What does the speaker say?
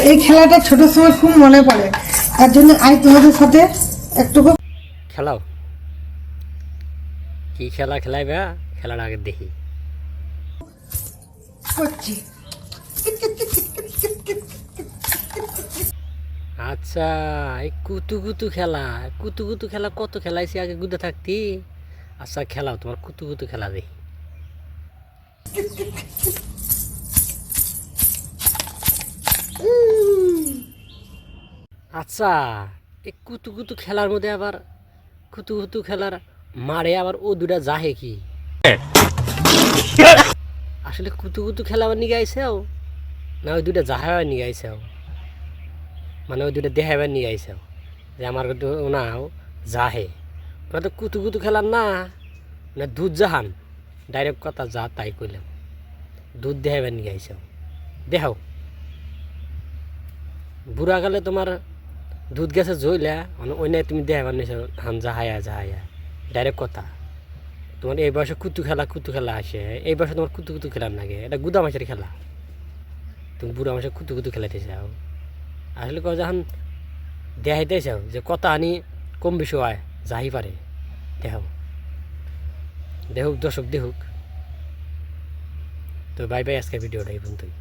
এই খেলাটা ছোট সময় খুব মনে পড়ে, তার জন্য আজ তোমাদের সাথে একটু খেলাও কি খেলা খেলাইবা খেলার আগে দেখি করছি। আচ্ছা এই কুতু খেলা কত খেলাইছি আগে গুদে থাকতি। আচ্ছা খেলাও তোমার কুতু খেলা দেখি। আচ্ছা এই কুতু খেলার মধ্যে আবার কুতু খেলার মারে আবার ও দুটা যাহে কি আসলে কুতু খেলা আবার নিয়ে আইসাও না ওই দুটা জাহাবার নিয়ে আইসাও, মানে ওই দুটা দেখাবার নিয়ে আইসাও যে আমার নাও জাহে। ওরা তো কুতু খেলার না না দুধ জাহান ডাইরেক্ট কথা যা তাই কইলাম। দুধ দেখাবার নিয়ে আইসাও দেখাও। বুড়া গেলে তোমার দুধ গেছে জইলা ওই নাই তুমি দেখাবার নিয়েছ হান জাহায়া ডাইরেক্ট কথা। তোমার এই বয়সে কুতু খেলা আসে, এই বয়সে তোমার কুতু খেলার নাগে, এটা গুদা মাছের খেলা। তুমি বুড়া মাসে কুতু খেলাইতে চাও, আসলে কয় যখন দেখাইতে চাও যে কথা আনি কম বেশি হয় যাই পারে দেখাও। দেখুক দর্শক দেখুক। তো বাই বাই, আজকের ভিডিওটা এই পর্যন্তই।